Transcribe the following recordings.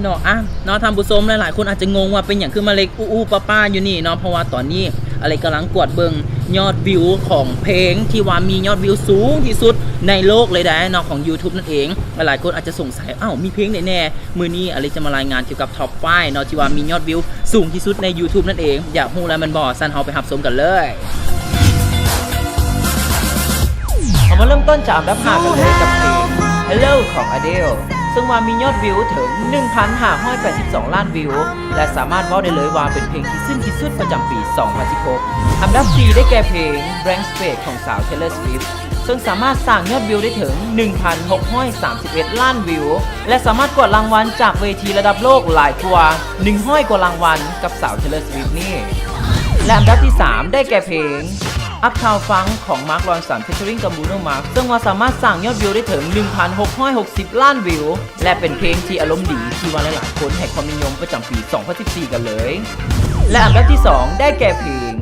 เนาะเนาะท่านผู้ชมหลายๆคนอาจจะงงว่าเป็นอย่างคือมาเล็กอู้ป้าอยู่นี่เนาะเพราะว่าตอนนี้อะไรกำลังกวดเบิงยอดวิวของเพลงที่ว่ามียอดวิวสูงที่สุดในโลกเลยได้เนาะของ YouTube นั่นเองหลายๆคนอาจจะสงสัยมีเพลงไหนแน่มือนี้อะไรจะมารายงานเกี่ยวกับท็อป5เนาะที่ว่ามียอดวิวสูงที่สุดใน YouTube นั่นเองอยากรู้แล้วมันบอกสั้นเฮาไปรับชมกันเลยเอามาเริ่มต้นจากอันดับ5กันเลยกับเพลง Hello ของ Adele ซึ่งว่ามียอดวิวถึง 1,582 ล้านวิวและสามารถเว้าได้เลยว่าเป็นเพลงที่ซึ้งที่สุดประจำปี 2016 อันดับ 4 ได้แก่เพลง Blank Space ของสาว Taylor Swift ซึ่งสามารถสร้างยอดวิวได้ถึง 1,631 ล้านวิวและสามารถกวาดรางวัลจากเวทีระดับโลกหลายกว่า100 กว่ารางวัลกับสาว Taylor Swift นี่และอันดับที่ 3 ได้แก่เพลงUptown Funk ของ Mark Ronson featuring กับ Bruno Mars ซึ่งว่าสามารถสร้างยอดวิวได้ถึง 1,660 ล้านวิวและเป็นเพลงที่อารมณ์ดีที่ว่าหลายๆคนให้ความนิยมประจำปี 2014 กันเลยและอันดับที่ 2 ได้แก่เพลง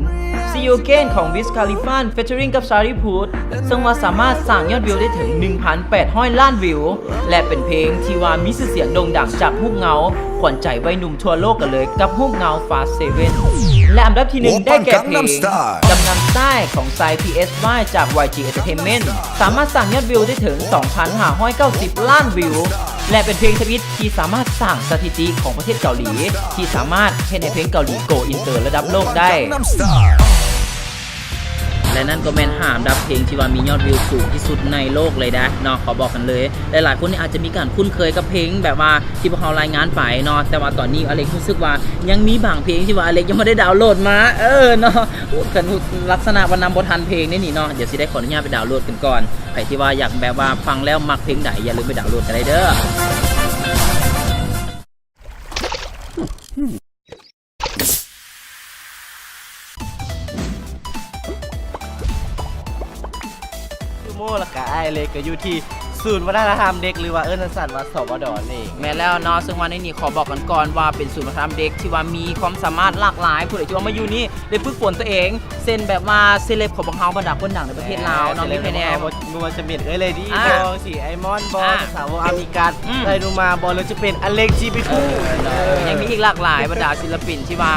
See You Again ของ Wiz Khalifa featuring กับ Shari Puth ซึ่งว่าสามารถสร้างยอดวิวได้ถึง 1,800 ล้านวิวและเป็นเพลงที่ว่ามีชื่อเสียงโด่งดังจากฮูกเงาขวัญใจวัยหนุ่มทั่วโลกกันเลยกับฮูกเงา Fast 7และอันดับที่ 1 ได้แก่เพลงกำนำสไตล์ของ Psy PSY จาก YG Entertainment สามารถสร้างยอดวิวได้ถึง 2,590 ล้านวิวและเป็นเพลงทวิตที่สามารถสร้างสถิติของประเทศเกาหลีที่สามารถให้ในเพลงเกาหลีโกอินเตอร์ระดับโลกได้และนั่นก็แม่นอันดับเพลงที่ว่ามียอดวิวสูงที่สุดในโลกเลยนะเนาะขอบอกกันเลยหลายๆคนนี่อาจจะมีการคุ้นเคยกับเพลงแบบว่าที่พวกเขารายงานไปเนาะแต่ว่าตอนนี้อเล็กรู้สึกว่ายังมีบางเพลงที่ว่าอเล็กยังไม่ได้ดาวน์โหลดมาเนาะกันลักษณะว่านำบททันเพลงนี่เนาะเดี๋ยวสิได้ขออนุญาตไปดาวน์โหลดกันก่อนใครที่ว่าอยากแบบว่าฟังแล้วมักเพลงไหนอย่าลืมไปดาวน์โหลดกันได้เด้อโม่ละกะไอเล็กก็อยู่ที่ศูนย์วัฒนธรรมเด็กหรือว่าสันว่าสวดเองแม่แล้วเนาะซึ่งวันนี้ขอบอกกันก่อนว่าเป็นศูนย์วัฒนธรรมเด็กที่ว่ามีความสามารถหลากหลายผู้ใดที่ว่ามาอยู่นี่ได้ฝึกฝนตัวเองเส้นแบบว่าเซเลบของพวกเขาบรรดาคนดังในประเทศลาวเนาะมีแค่แน่มัวจะเป็นเลยดีบอสีไอมอนบอสาวอามิกัสไดนูมาบอแล้วจะเป็นอเล็กจีบิคูยังมีอีกหลากหลายบรรดาศิลปินที่ว่า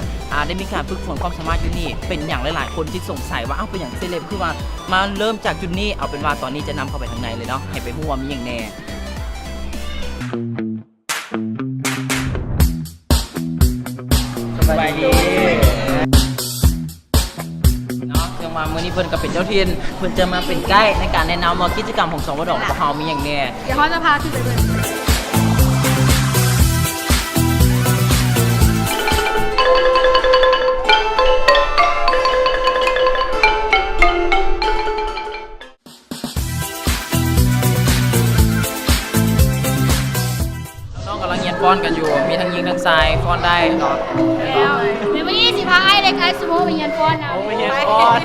ได้มีการฝึกฝนความสามารถอยู่นี่เป็นอย่างหลายๆคนที่สงสัยว่าเป็นอย่างเซเลบคือว่ามาเริ่มจากจุดนี้เอาเป็นว่าตอนนี้จะนำเข้าไปทางในเลยเนาะให้ไปหัวมีอย่างแน่สบายดีเนาะจังหวะมื้อนี้เพิ่นก็เป็นเจ้าถิ่นเพิ่นจะมาเป็นไกด์ในการแนะนำกิจกรรมของสวดของเฮามีอย่างแน่เดี๋ยวเขาจะพาขึ้นไปเบิ่งฟ้อนกันอยู่มีทั้งยิงทั้งทรายฟ้อนได้เนาะแล้วเดี๋ยววันนี้สิพาไอ้เล็กไอ้สโมไปเรียนฟ้อนนะไปเรียนฟ้อน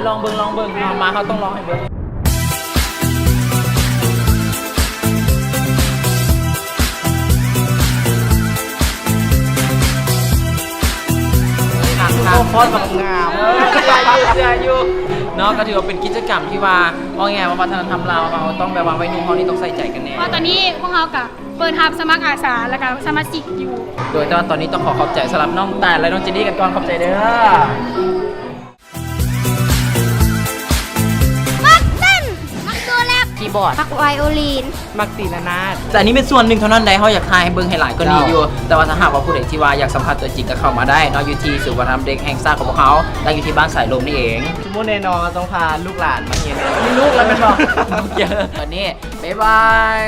ลองเบิ่งมาเขาต้องลองให้เบิ่งฟ้อนแบบงามเสื้ออยู่เนาะก็ถือว่าเป็นกิจกรรมที่ว่าเอาไงว่าวัฒนธรรมเราต้องแบบว่าวัยรุ่นเขานี่ต้องใส่ใจกันแน่เพราะตอนนี้พวกเขากับเปิดทับสมัครอาสาแล้วก็สมาชิกอยู่โดยตอนนี้ต้องขอบใจสำหรับน้องแต่และน้องเจนนี่กันก่อนขอบใจเด้อมักเต้นมักตัวแรกคีย์บอร์ดมักไวโอลินมักตีนานาดแต่อันนี้เป็นส่วนหนึ่งเท่านั้นใดเขาอยากทายให้เบิ่งให้หลายก็ดีอยู่แต่ว่าถ้าหากว่าผู้ใดที่ว่าอยากสัมผัสตัวจริงก็เข้ามาได้เนาะอยู่ที่ศูนย์วัฒนธรรมเด็กแห่งชาติของพวกเขาและอยู่ที่บ้านสายลมนี่เองสมมติในนอนต้องพาลูกหลานมาเรียนมีลูกแล้วเป็นบอกเยอะวันนี้บ๊ายบาย